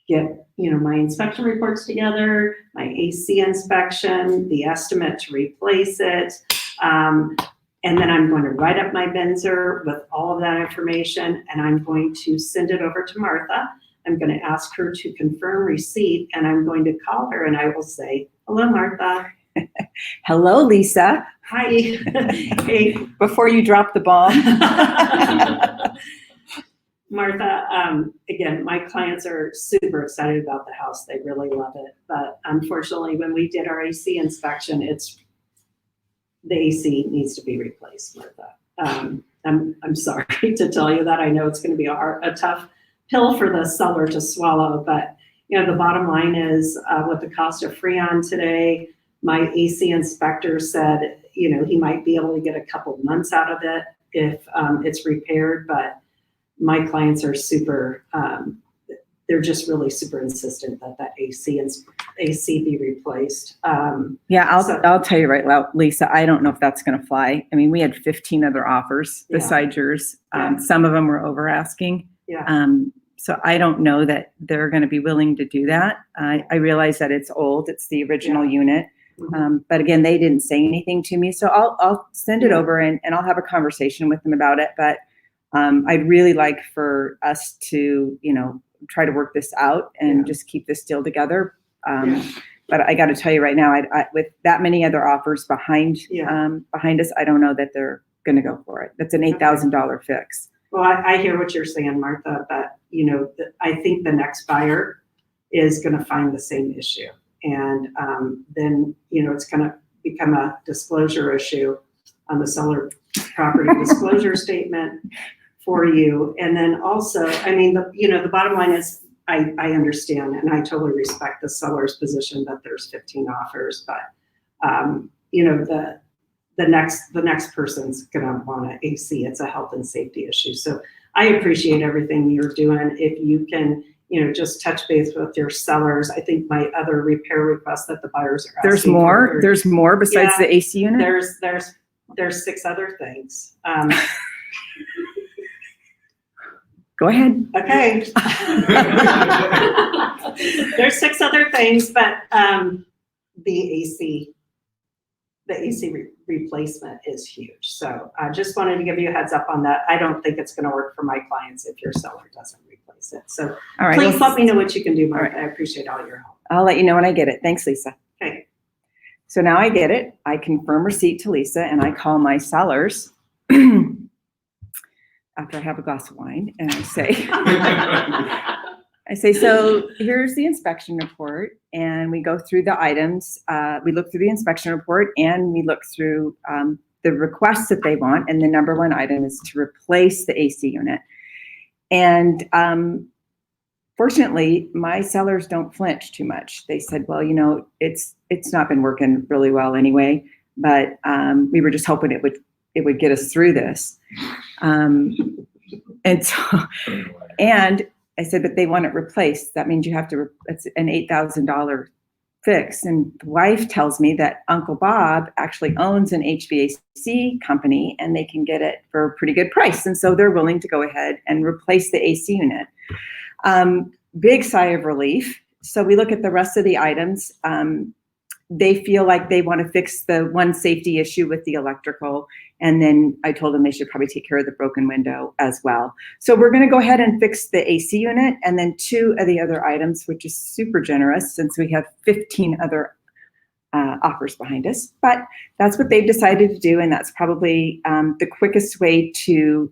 get, my inspection reports together, my AC inspection, the estimate to replace it, and And then I'm going to write up my BINSR with all of that information, and I'm going to send it over to Martha. I'm going to ask her to confirm receipt, and I'm going to call her and I will say, hello, Martha. Hello, Lisa. Hi. Hey. Before you drop the bomb. Martha, again, my clients are super excited about the house. They really love it. But unfortunately, when we did our AC inspection, the AC needs to be replaced, Martha. I'm sorry to tell you that. I know it's going to be a tough pill for the seller to swallow, but the bottom line is with the cost of Freon today, my AC inspector said, he might be able to get a couple months out of it if it's repaired, but my clients are super, they're just really super insistent that AC be replaced. I'll tell you right now, Lisa, I don't know if that's going to fly. I mean, we had 15 other offers besides yours. Some of them were over asking. So I don't know that they're going to be willing to do that. I realize that it's old. It's the original unit. But again, they didn't say anything to me. So I'll send it over and I'll have a conversation with them about it. But I'd really like for us to, try to work this out and just keep this deal together. But I got to tell you right now, I with that many other offers behind us, I don't know that they're going to go for it. That's an $8,000 fix. Well, I hear what you're saying, Martha, but I think the next buyer is going to find the same issue. And then, it's going to become a disclosure issue on the seller property disclosure statement for you. And then also, I mean, the bottom line is I understand and I totally respect the seller's position that there's 15 offers, but the next person's gonna want an AC. It's a health and safety issue. So I appreciate everything you're doing. If you can, just touch base with your sellers. I think my other repair request that the buyers are asking There's more. There's more besides the AC unit. There's 6 other things. Go ahead. Okay. There's 6 other things, but the AC replacement is huge. So I just wanted to give you a heads up on that. I don't think it's going to work for my clients if your seller doesn't replace it. So please let me know what you can do, Mark. I appreciate all your help. I'll let you know when I get it. Thanks, Lisa. Okay. So now I get it. I confirm receipt to Lisa and I call my sellers after I have a glass of wine and I say, so here's the inspection report, and we go through the items. We look through the inspection report and we look through the requests that they want. And the number one item is to replace the AC unit. And fortunately, my sellers don't flinch too much. They said, well, it's not been working really well anyway, but we were just hoping it would get us through this. And I said, but they want it replaced. That means you have to, it's an $8,000 fix. And the wife tells me that Uncle Bob actually owns an HVAC company and they can get it for a pretty good price. And so they're willing to go ahead and replace the AC unit. Big sigh of relief. So we look at the rest of the items. They feel like they want to fix the one safety issue with the electrical. And then I told them they should probably take care of the broken window as well. So we're going to go ahead and fix the AC unit and then 2 of the other items, which is super generous since we have 15 other offers behind us. But that's what they've decided to do. And that's probably the quickest way to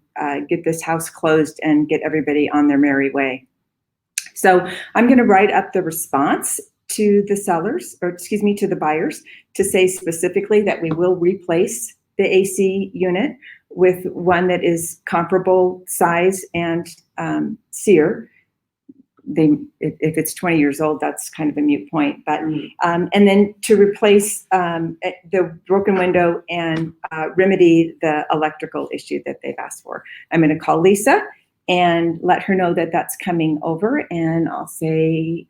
get this house closed and get everybody on their merry way. So I'm going to write up the response to the sellers, or excuse me, to the buyers, to say specifically that we will replace the AC unit with one that is comparable size and SEER. If it's 20 years old, that's kind of a moot point. But and then to replace the broken window and remedy the electrical issue that they've asked for. I'm going to call Lisa and let her know that that's coming over, and I'll say,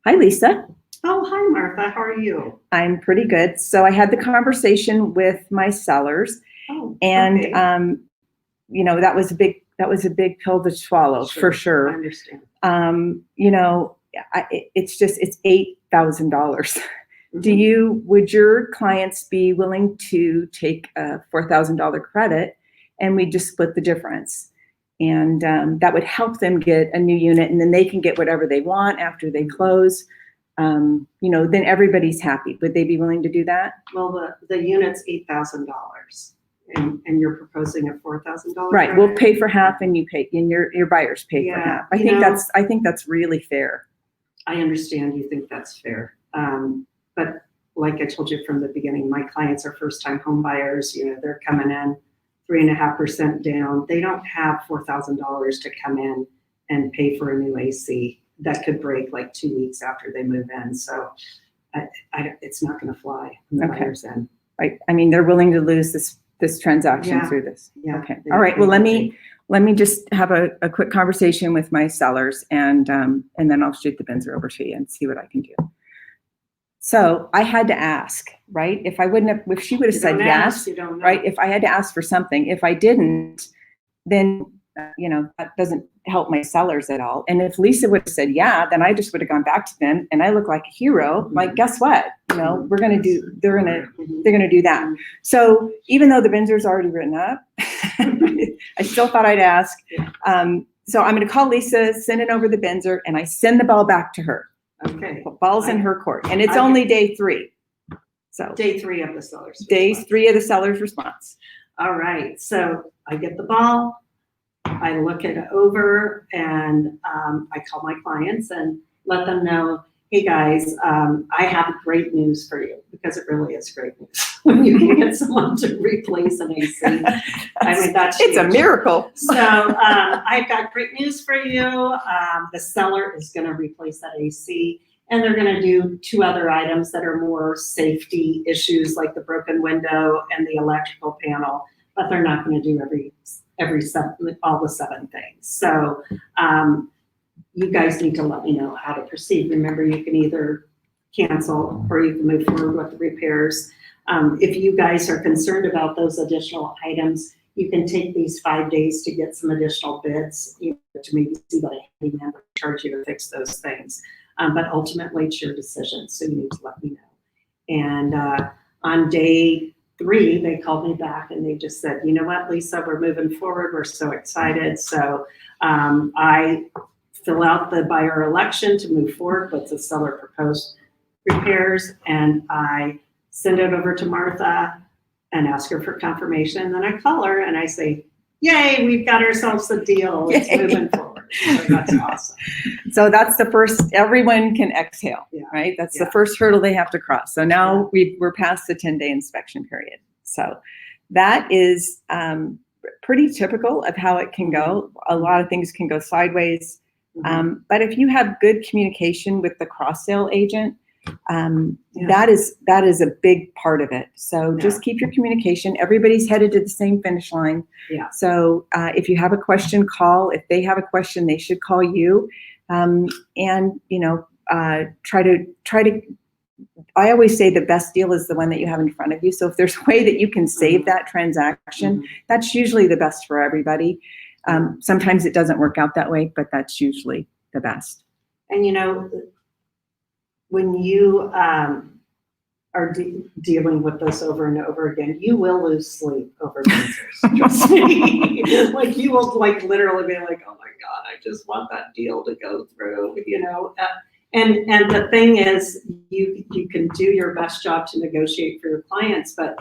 hi, Lisa. Oh, hi, Martha. How are you? I'm pretty good. So I had the conversation with my sellers, and okay. That was a big pill to swallow, for sure. I understand. It's $8,000 would your clients be willing to take a $4,000 credit and we just split the difference? And that would help them get a new unit, and then they can get whatever they want after they close. Then everybody's happy. Would they be willing to do that? Well, the unit's $8,000, and you're proposing a $4,000. Right. We'll pay for half, and your buyers pay for half. I think that's really fair. I understand you think that's fair, but like I told you from the beginning, my clients are first-time home buyers. They're coming in 3.5% down. They don't have $4,000 to come in and pay for a new AC that could break like 2 weeks after they move in. So it's not going to fly on the buyer's end. Right. I mean, they're willing to lose this transaction through this. Yeah. Okay. All right. Well, let me just have a quick conversation with my sellers, and then I'll shoot the BINSR over to you and see what I can do. So I had to ask, right? If she would have said yes, right? If I had to ask for something, if I didn't, then that doesn't help my sellers at all. And if Lisa would have said yeah, then I just would have gone back to them, and I look like a hero. Like, guess what? they're gonna do that. So even though the BINSR's already written up, I still thought I'd ask. So I'm gonna call Lisa, send it over the BINSR, and I send the ball back to her. Okay. The ball's in her court, and it's only day 3. So day 3 of the seller's days response. 3 of the seller's response. All right. So I get the ball, I look it over, and I call my clients and let them know, hey guys, I have great news for you, because it really is great news when you can get someone to replace an AC. I mean, that's it's huge. a miracle. So I've got great news for you. The seller is going to replace that AC, and they're going to do 2 other items that are more safety issues, like the broken window and the electrical panel, but they're not going to do all the 7 things. So you guys need to let me know how to proceed. Remember, you can either cancel or you can move forward with the repairs. If you guys are concerned about those additional items, you can take these 5 days to get some additional bids, to maybe see what a handyman would charge you to fix those things. But ultimately, it's your decision, so you need to let me know. And on day 3, they called me back and they just said, you know what, Lisa, we're moving forward. We're so excited. So I fill out the buyer election to move forward with the seller proposed repairs, and I send it over to Martha and ask her for confirmation. And then I call her and I say, yay, we've got ourselves a deal. It's moving forward. So that's awesome. So that's the first, everyone can exhale, right? That's the first hurdle they have to cross. So now we're past the 10-day inspection period. So that is pretty typical of how it can go. A lot of things can go sideways. But if you have good communication with the cross-sale agent, that is a big part of it. So just keep your communication. Everybody's headed to the same finish line. So if you have a question, call. If they have a question, they should call you. And try to. I always say the best deal is the one that you have in front of you. So if there's a way that you can save that transaction, that's usually the best for everybody. Sometimes it doesn't work out that way, but that's usually the best. And when you are dealing with this over and over again, you will lose sleep over BINSRs. Trust me. Like, you will literally be like, oh my God, I just want that deal to go through, And the thing is, you can do your best job to negotiate for your clients, but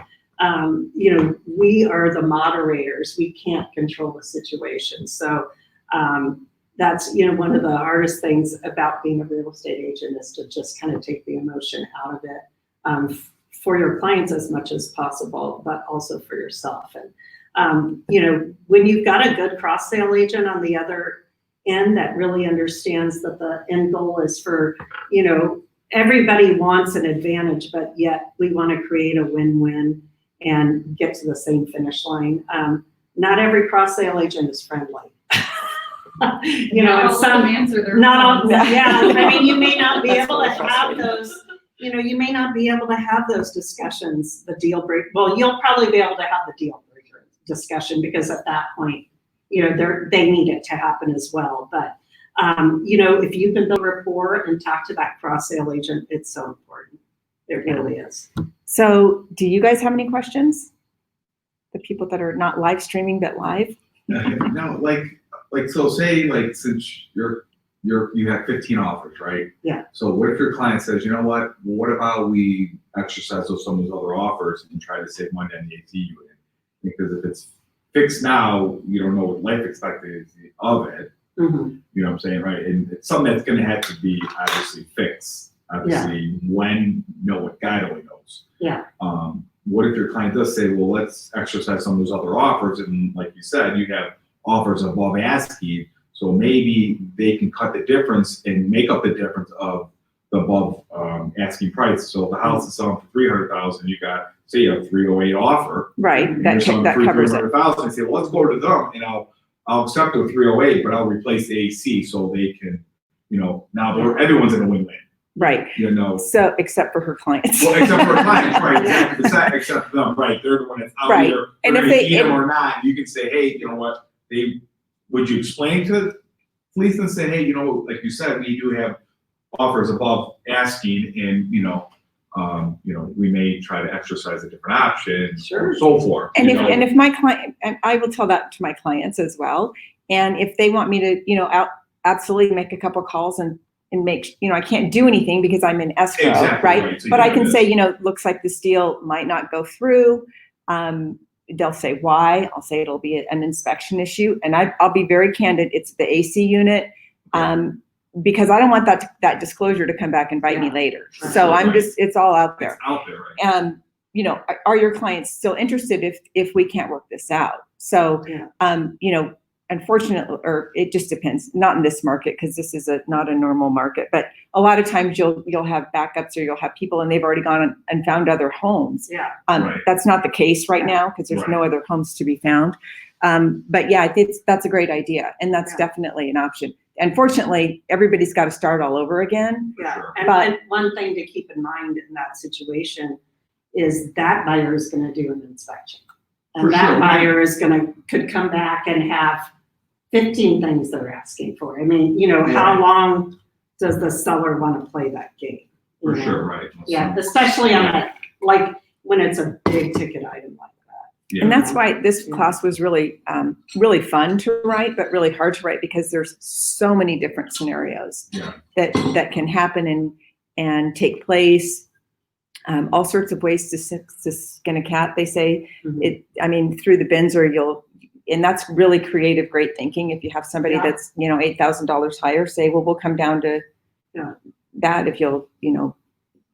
we are the moderators. We can't control the situation. So that's, one of the hardest things about being a real estate agent, is to just kind of take the emotion out of it for your clients as much as possible, but also for yourself. And, when you've got a good cross-sale agent on the other end that really understands that the end goal is for, everybody wants an advantage, but yet we want to create a win-win and get to the same finish line. Not every cross-sale agent is friendly. You may not be able to have those, you may not be able to have those discussions, the deal break. Well, you'll probably be able to have the deal breaker discussion, because at that point, they need it to happen as well. But, if you can build rapport and talk to that cross-sale agent, it's so important. It really is. So do you guys have any questions? The people that are not live streaming, but live? No, so say since you have 15 offers, right? Yeah. So what if your client says, you know what about we exercise some of those other offers and try to save money on the AC unit? Because if it's fixed now, you don't know what life expectancy of it. Mm-hmm. You know what I'm saying, right? And it's something that's going to have to be obviously fixed. Obviously, when what God only knows. Yeah. What if your client does say, well, let's exercise some of those other offers, and like you said, you have offers above asking, so maybe they can cut the difference and make up the difference of the above asking price. So if the house is selling for $300,000, you got say a 308 offer, Right? and That you're selling covers it. $300,000. I say, well, let's go to them, and I'll accept a 308, but I'll replace the AC so they can, now everyone's in a win-win. Right. So except for her clients. Well, except for her clients, right? Exactly. Except them, right? They're the one that's out Right. here. And if they need them or not, you can say, hey, you know what? Would you explain to police and say, hey, like you said, we do have offers above asking, and we may try to exercise a different option, Sure. and so forth. And if my client, and I will tell that to my clients as well. And if they want me to, absolutely make a couple calls and make, I can't do anything because I'm in escrow, exactly, right? So but I can say, looks like this deal might not go through. They'll say why. I'll say it'll be an inspection issue, and I'll be very candid. It's the AC unit, because I don't want that disclosure to come back and bite me later. Right. So it's all out there. It's out there, right? Are your clients still interested if we can't work this out? So, unfortunately, or it just depends. Not in this market because this is not a normal market. But a lot of times you'll have backups, or you'll have people and they've already gone and found other homes. Yeah. Right. That's not the case right now because there's no other homes to be found. But yeah, that's a great idea, and that's definitely an option. Unfortunately, everybody's got to start all over again. Yeah. Sure. And one thing to keep in mind in that situation is that buyer is going to do an inspection. And that buyer is could come back and have 15 things they're asking for. I mean, how long does the seller want to play that game? For sure, right. Yeah, especially on when it's a big ticket item like that. Yeah. And that's why this class was really, really fun to write, but really hard to write because there's so many different scenarios that can happen and take place. All sorts of ways to skin a cat, they say. Mm-hmm. Through the BINSR, and that's really creative, great thinking. If you have somebody that's, $8,000 higher, say, well, we'll come down to that if you'll,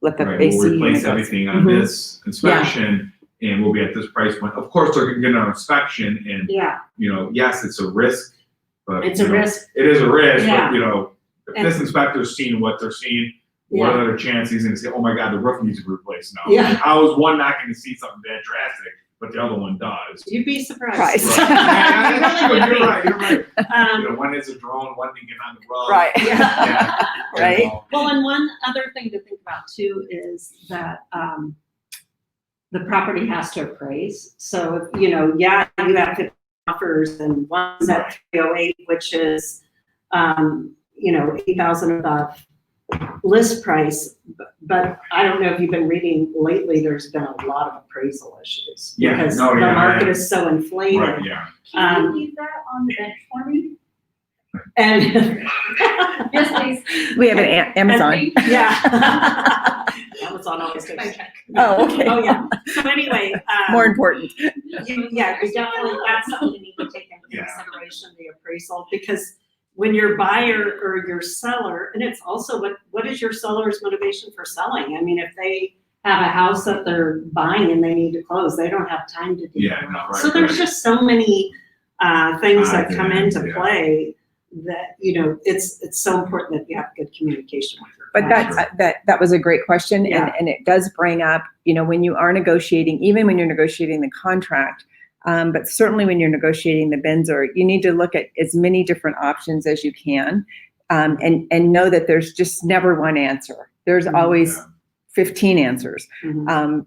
let the AC. We'll replace everything on this inspection, and we'll be at this price point. Of course, they're going to get an inspection, and yes, it's a risk, but it's a risk. It is a risk, Yeah. but if this inspector's seeing what they're seeing, what other chance he's going to say, oh my God, the roof needs to be replaced now? Yeah. How is one not going to see something that drastic, but the other one does? You'd be surprised. Right. You're right. One is a drone, one can get on the roof. Right. Yeah. Right. Well, and one other thing to think about too is that the property has to appraise. So, you have 50 offers and one's at 308, which is, 8,000 above list price. But I don't know if you've been reading lately, there's been a lot of appraisal issues because the market is so inflated. Right, yeah. Can you leave that on the bench for me? And Yes, please. We have an Amazon. yeah. Amazon always takes. Oh, okay. Oh, yeah. So anyway. More important. You definitely, that's something you need to take into consideration, the appraisal, because when your buyer or your seller, and it's also what is your seller's motivation for selling? I mean, if they have a house that they're buying and they need to close, they don't have time to do that. Right. So there's just so many things that come into play that, it's so important that you have good communication with your But that was a great question. And it does bring up, when you are negotiating, even when you're negotiating the contract, but certainly when you're negotiating the BINSR, you need to look at as many different options as you can, and know that there's just never one answer. There's always 15 answers. Mm-hmm.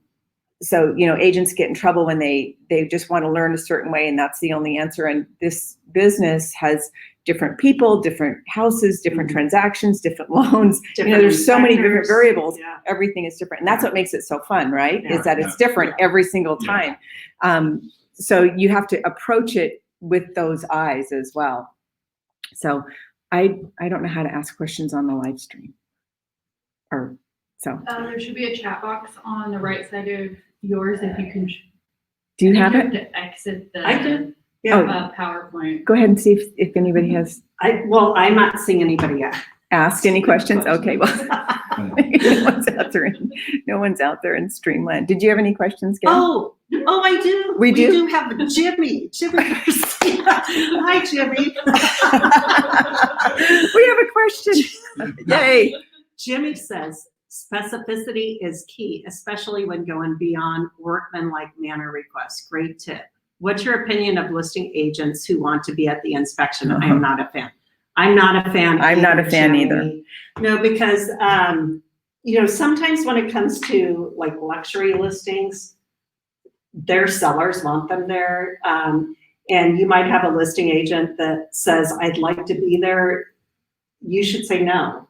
So, agents get in trouble when they just want to learn a certain way and that's the only answer. And this business has different people, different houses, different transactions, different loans. Different There's so many different inspectors. variables. Yeah. Everything is different. And that's what makes it so fun, right? Yeah. Is that it's Yeah. different Yeah. every single Yeah. time. So you have to approach it with those eyes as well. So I don't know how to ask questions on the live stream. There should be a chat box on the right side of yours if you can. Do you I have think it? have to exit the I do. Yeah. PowerPoint. Go ahead and see if anybody has Well, I'm not seeing anybody yet. asked any questions. Okay, well, no one's out there in Streamland. Did you have any questions, Gail? Oh, I do. We do? have Jimmy. Jimmy Garcia. Hi, Jimmy. We have a question. Yay. Jimmy says specificity is key, especially when going beyond workmanlike manner requests. Great tip. What's your opinion of listing agents who want to be at the inspection? I am not a fan. I'm not a fan. I'm not a fan Jimmy. either. No, because sometimes when it comes to like luxury listings, their sellers want them there. And you might have a listing agent that says, I'd like to be there. You should say no.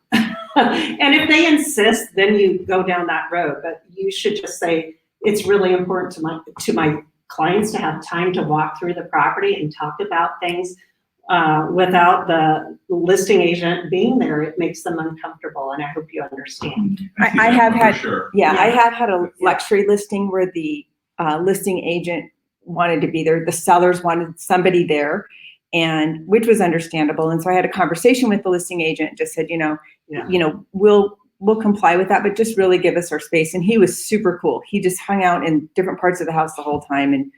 And if they insist, then you go down that road. But you should just say, it's really important to my clients to have time to walk through the property and talk about things without the listing agent being there. It makes them uncomfortable, and I hope you understand. I have For had, sure. yeah, I Yeah. have had a luxury listing where the listing agent wanted to be there. The sellers wanted somebody there, and which was understandable. And so I had a conversation with the listing agent, just said, we'll comply with that, but just really give us our space. And he was super cool. He just hung out in different parts of the house the whole time and,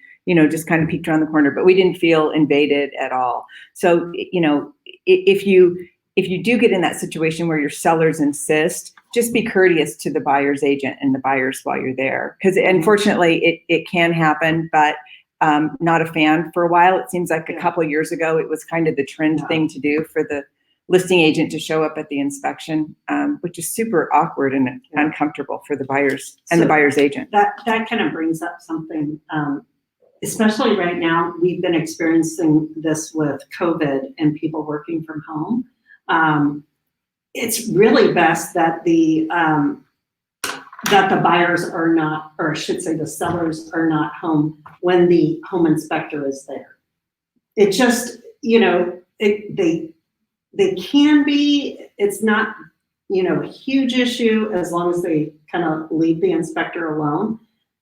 just kind of peeked around the corner, but we didn't feel invaded at all. So, if you do get in that situation where your sellers insist, just be courteous to the buyer's agent and the buyers while you're there. Because unfortunately it can happen, but not a fan. For a while, it seems like a couple of years ago, it was kind of the trend thing to do for the listing agent to show up at the inspection, which is super awkward and uncomfortable for the buyers and the buyer's agent. That kind of brings up something, especially right now. We've been experiencing this with COVID and people working from home. It's really best that the buyers are not, or I should say the sellers are not home when the home inspector is there. It just, they can be, it's not, a huge issue as long as they kind of leave the inspector alone.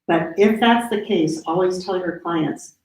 But if that's the case, always tell your clients,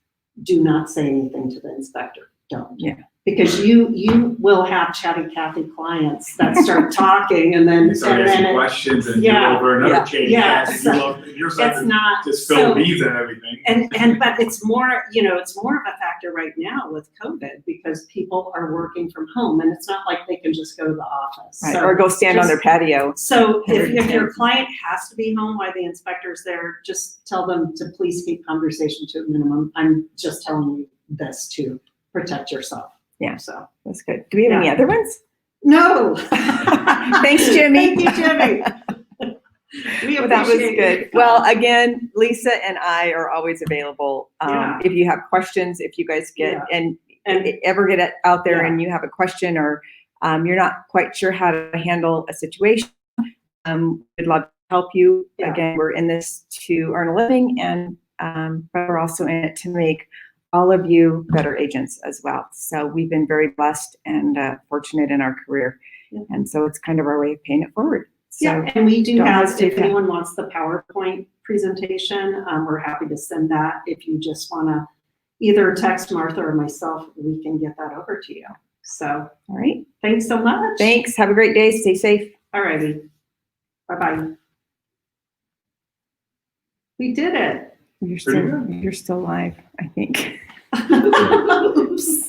do not say anything to the inspector. Don't. Yeah. Because you will have chatty Cathy clients that start talking and then You start asking questions and you're over another chatty Cathy. You're it's not just fill bees and everything. But it's more, it's more of a factor right now with COVID because people are working from home and it's not like they can just go to the office. Right. So Or go stand on their patio. So if your client has to be home while the inspector's there, just tell them to please keep conversation to a minimum. I'm just telling you this to protect yourself. Yeah. So That's good. Do we have any other ones? no. Thanks, Jimmy. Thank you, Jimmy. That was good. Well, again, Lisa and I are always available. If you have questions, if you guys get and ever get out there and you have a question or you're not quite sure how to handle a situation, we'd love to help you. Yeah. Again, we're in this to earn a living, and but we're also in it to make all of you better agents as well. So we've been very blessed and fortunate in our career. Yeah. And so it's kind of our way of paying it forward. So and we do don't have, hesitate if to- anyone wants the PowerPoint presentation, we're happy to send that. If you just want to either text Martha or myself, we can get that over to you. So, all right. thanks so much. Thanks. Have a great day. Stay safe. All righty. Bye-bye. We did it. You're Pretty still live, I think. Oops.